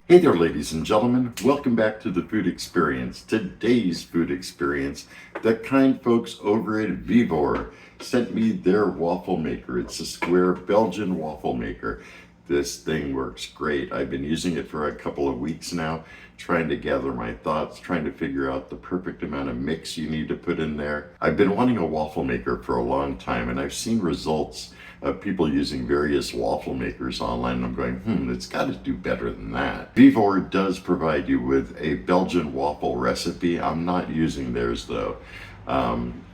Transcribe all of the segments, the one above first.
Hey there, ladies and gentlemen. Welcome back to the food experience. Today's food experience, the kind folks over at Vevor sent me their waffle maker. It's a square Belgian waffle maker. This thing works great. I've been using it for a couple of weeks now, trying to gather my thoughts, trying to figure out the perfect amount of mix you need to put in there. I've been wanting a waffle maker for a long time, and I've seen results of people using various waffle makers online, and I'm going, it's got to do better than that. Vevor does provide you with a Belgian waffle recipe. I'm not using theirs though.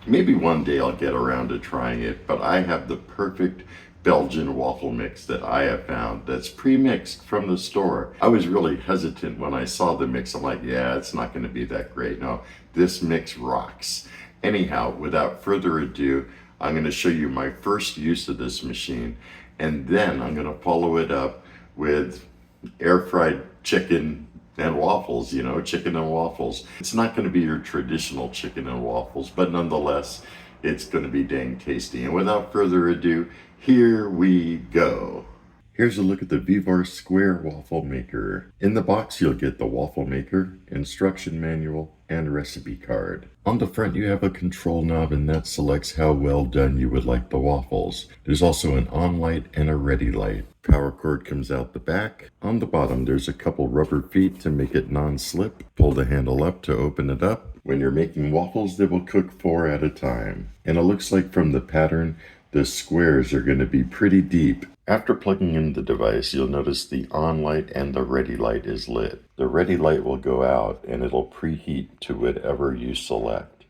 Maybe one day I'll get around to trying it, but I have the perfect Belgian waffle mix that I have found that's pre-mixed from the store. I was really hesitant when I saw the mix. I'm like, yeah, it's not going to be that great. No, this mix rocks. Anyhow, without further ado, I'm going to show you my first use of this machine, and then I'm going to follow it up with air fried chicken and waffles, chicken and waffles. It's not going to be your traditional chicken and waffles, but nonetheless, it's going to be dang tasty. And without further ado, here we go. Here's a look at the Vevor Square Waffle Maker. In the box, you'll get the waffle maker, instruction manual, and recipe card. On the front, you have a control knob, and that selects how well done you would like the waffles. There's also an on light and a ready light. Power cord comes out the back. On the bottom, there's a couple rubber feet to make it non-slip. Pull the handle up to open it up. When you're making waffles, they will cook 4 at a time. And it looks like from the pattern, the squares are going to be pretty deep. After plugging in the device, you'll notice the on light and the ready light is lit. The ready light will go out and it'll preheat to whatever you select.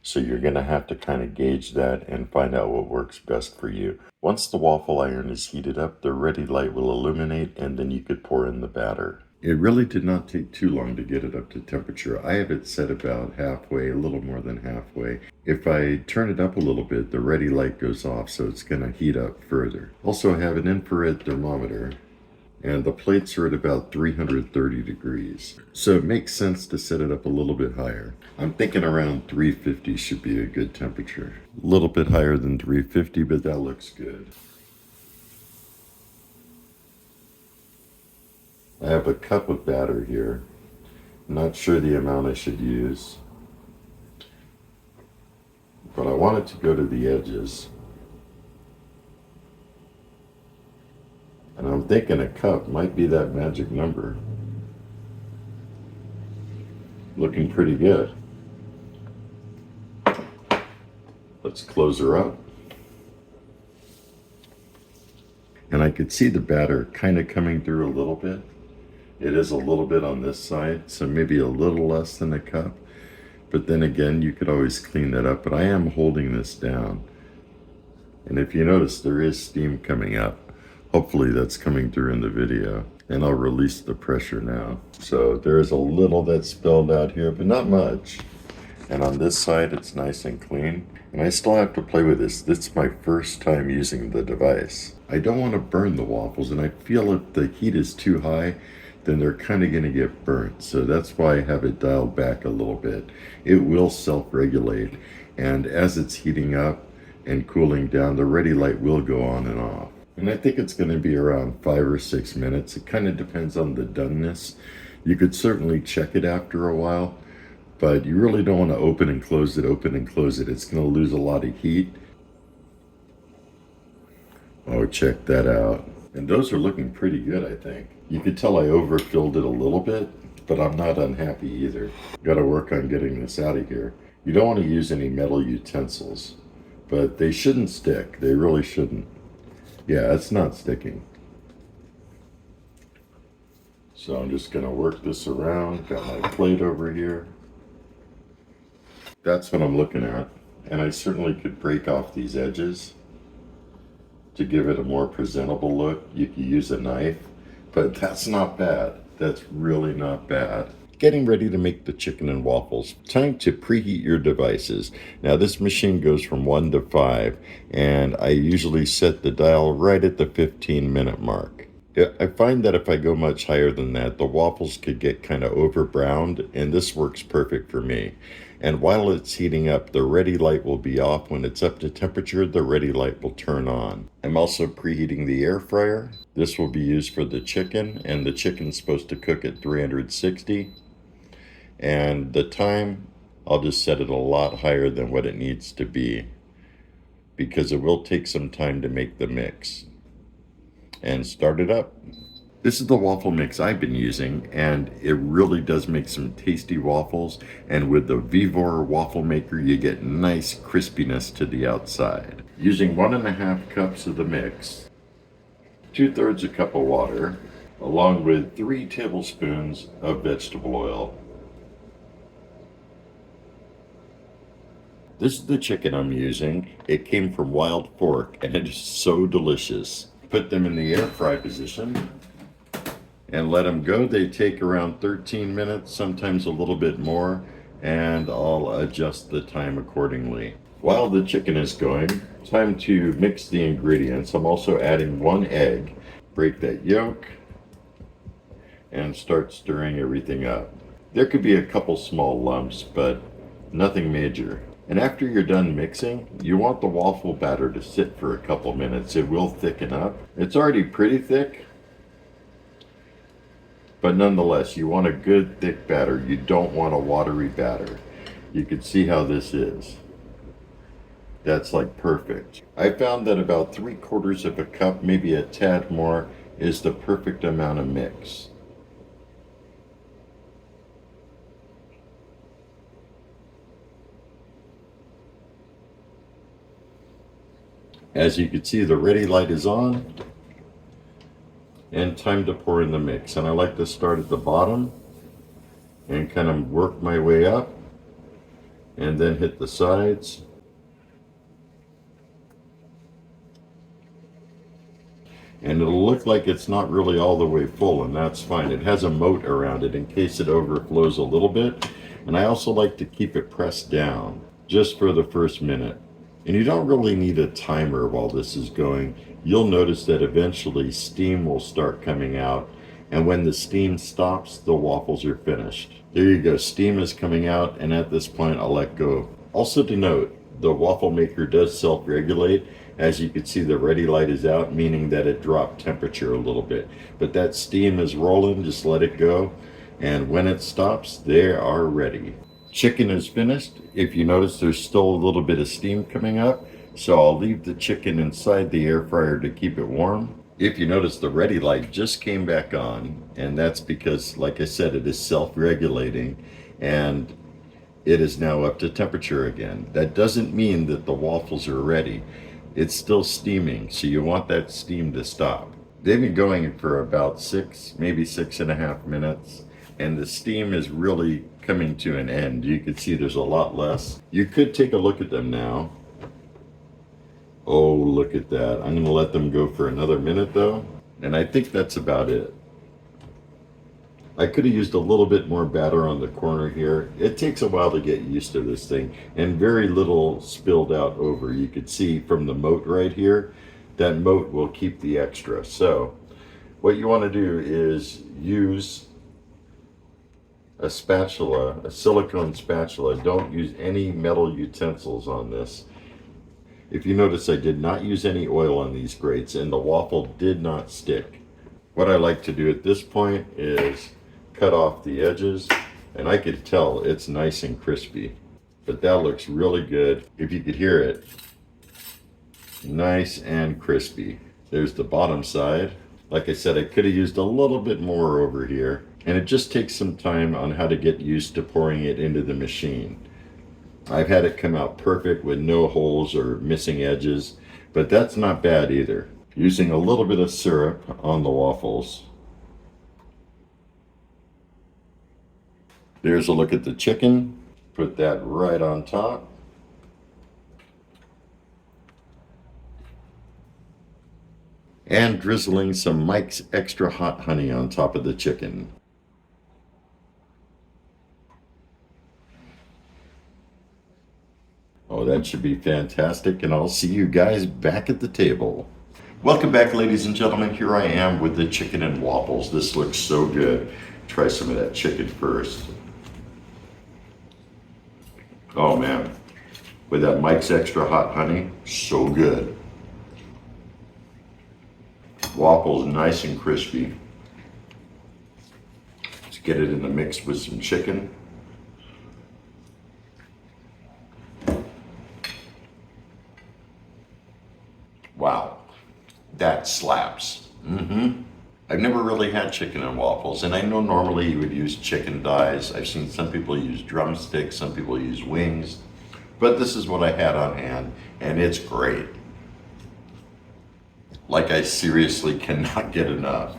So you're going to have to kind of gauge that and find out what works best for you. Once the waffle iron is heated up, the ready light will illuminate, and then you could pour in the batter. It really did not take too long to get it up to temperature. I have it set about halfway, a little more than halfway. If I turn it up a little bit, the ready light goes off, so it's going to heat up further. Also, I have an infrared thermometer, and the plates are at about 330 degrees. So it makes sense to set it up a little bit higher. I'm thinking around 350 should be a good temperature. A little bit higher than 350, but that looks good. I have a cup of batter here. Not sure the amount I should use, but I want it to go to the edges. And I'm thinking a cup might be that magic number. Looking pretty good. Let's close her up. And I could see the batter kind of coming through a little bit. It is a little bit on this side, so maybe a little less than a cup. But then again, you could always clean that up. But I am holding this down. And if you notice, there is steam coming up. Hopefully that's coming through in the video. And I'll release the pressure now. So there's a little that's spilled out here, but not much. And on this side, it's nice and clean. And I still have to play with this. This is my first time using the device. I don't want to burn the waffles, and I feel if the heat is too high, then they're kind of going to get burnt. So that's why I have it dialed back a little bit. It will self-regulate, and as it's heating up and cooling down, the ready light will go on and off. And I think it's going to be around 5 or 6 minutes. It kind of depends on the doneness. You could certainly check it after a while, but you really don't want to open and close it. It's going to lose a lot of heat. Oh, check that out. And those are looking pretty good, I think. You could tell I overfilled it a little bit, but I'm not unhappy either. Got to work on getting this out of here. You don't want to use any metal utensils, but they shouldn't stick. They really shouldn't. Yeah, it's not sticking. So I'm just going to work this around. Got my plate over here. That's what I'm looking at. And I certainly could break off these edges to give it a more presentable look. You could use a knife, but that's not bad. That's really not bad. Getting ready to make the chicken and waffles. Time to preheat your devices. Now this machine goes from 1 to 5, and I usually set the dial right at the 15-minute mark. I find that if I go much higher than that, the waffles could get kind of over browned, and this works perfect for me. And while it's heating up, the ready light will be off. When it's up to temperature, the ready light will turn on. I'm also preheating the air fryer. This will be used for the chicken, and the chicken's supposed to cook at 360. And the time, I'll just set it a lot higher than what it needs to be, because it will take some time to make the mix. And start it up. This is the waffle mix I've been using, and it really does make some tasty waffles. And with the Vevor waffle maker, you get nice crispiness to the outside. Using 1.5 cups of the mix, 2/3 a cup of water, along with 3 tablespoons of vegetable oil. This is the chicken I'm using. It came from Wild Fork, and it is so delicious. Put them in the air fry position and let them go. They take around 13 minutes, sometimes a little bit more, and I'll adjust the time accordingly. While the chicken is going, time to mix the ingredients. I'm also adding 1 egg. Break that yolk and start stirring everything up. There could be a couple small lumps, but nothing major. And after you're done mixing, you want the waffle batter to sit for a couple minutes. It will thicken up. It's already pretty thick, but nonetheless, you want a good thick batter. You don't want a watery batter. You can see how this is. That's like perfect. I found that about 3/4 of a cup, maybe a tad more, is the perfect amount of mix. As you can see, the ready light is on, and time to pour in the mix. And I like to start at the bottom and kind of work my way up, and then hit the sides. And it'll look like it's not really all the way full, and that's fine. It has a moat around it in case it overflows a little bit. And I also like to keep it pressed down just for the first minute. And you don't really need a timer while this is going. You'll notice that eventually steam will start coming out, and when the steam stops, the waffles are finished. There you go, steam is coming out, and at this point I'll let go. Also to note, the waffle maker does self-regulate. As you can see, the ready light is out, meaning that it dropped temperature a little bit. But that steam is rolling, just let it go, and when it stops, they are ready. Chicken is finished. If you notice, there's still a little bit of steam coming up, so I'll leave the chicken inside the air fryer to keep it warm. If you notice, the ready light just came back on, and that's because, like I said, it is self-regulating, and it is now up to temperature again. That doesn't mean that the waffles are ready. It's still steaming, so you want that steam to stop. They've been going for about 6, maybe 6.5 minutes, and the steam is really coming to an end. You can see there's a lot less. You could take a look at them now. Oh, look at that. I'm gonna let them go for another minute though, and I think that's about it. I could have used a little bit more batter on the corner here. It takes a while to get used to this thing, and very little spilled out over. You could see from the moat right here, that moat will keep the extra. So what you want to do is use a spatula, a silicone spatula. Don't use any metal utensils on this. If you notice, I did not use any oil on these grates, and the waffle did not stick. What I like to do at this point is cut off the edges, and I could tell it's nice and crispy. But that looks really good. If you could hear it, nice and crispy. There's the bottom side. Like I said, I could have used a little bit more over here, and it just takes some time on how to get used to pouring it into the machine. I've had it come out perfect with no holes or missing edges, but that's not bad either. Using a little bit of syrup on the waffles. There's a look at the chicken. Put that right on top. And drizzling some Mike's Extra Hot Honey on top of the chicken. Oh, that should be fantastic, and I'll see you guys back at the table. Welcome back, ladies and gentlemen. Here I am with the chicken and waffles. This looks so good. Try some of that chicken first. Oh man, with that Mike's Extra Hot Honey, so good. Waffles nice and crispy. Let's get it in the mix with some chicken. Wow, that slaps. I've never really had chicken and waffles, and I know normally you would use chicken thighs. I've seen some people use drumsticks, some people use wings, but this is what I had on hand, and it's great. Like I seriously cannot get enough.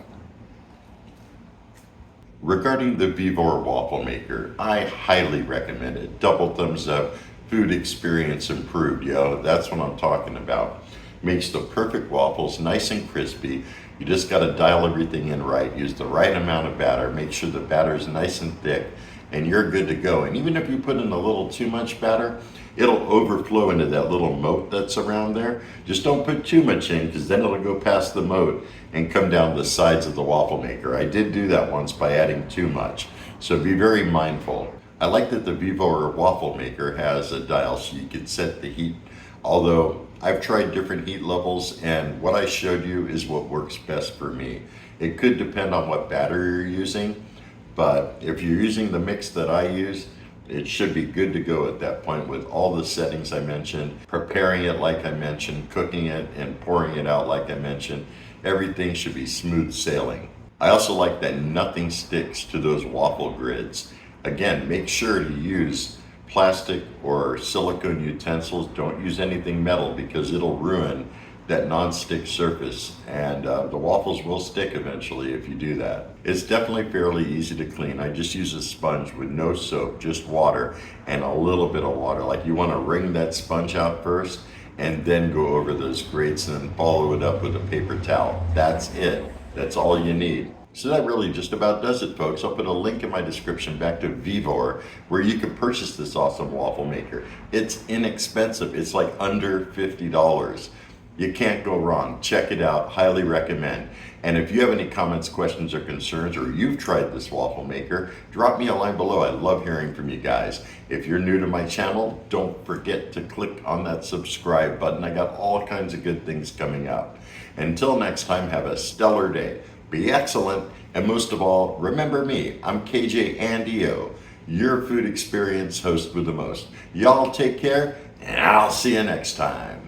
Regarding the Vevor waffle maker, I highly recommend it. Double thumbs up, food experience improved, yo. That's what I'm talking about. Makes the perfect waffles, nice and crispy. You just gotta dial everything in right, use the right amount of batter, make sure the batter is nice and thick, and you're good to go. And even if you put in a little too much batter, it'll overflow into that little moat that's around there. Just don't put too much in, because then it'll go past the moat and come down the sides of the waffle maker. I did do that once by adding too much, so be very mindful. I like that the Vevor waffle maker has a dial so you can set the heat, although I've tried different heat levels, and what I showed you is what works best for me. It could depend on what batter you're using, but if you're using the mix that I use, it should be good to go at that point with all the settings I mentioned, preparing it like I mentioned, cooking it and pouring it out like I mentioned. Everything should be smooth sailing. I also like that nothing sticks to those waffle grids. Again, make sure to use plastic or silicone utensils. Don't use anything metal because it'll ruin that non-stick surface, and the waffles will stick eventually if you do that. It's definitely fairly easy to clean. I just use a sponge with no soap, just water and a little bit of water. Like, you want to wring that sponge out first and then go over those grates and then follow it up with a paper towel. That's it. That's all you need. So that really just about does it, folks. I'll put a link in my description back to Vevor, where you can purchase this awesome waffle maker. It's inexpensive. It's like under $50. You can't go wrong. Check it out. Highly recommend. And if you have any comments, questions, or concerns, or you've tried this waffle maker, drop me a line below. I love hearing from you guys. If you're new to my channel, don't forget to click on that subscribe button. I got all kinds of good things coming up. Until next time, have a stellar day. Be excellent, and most of all, remember me. I'm KJ Andio, your food experience host with the most. Y'all take care, and I'll see you next time.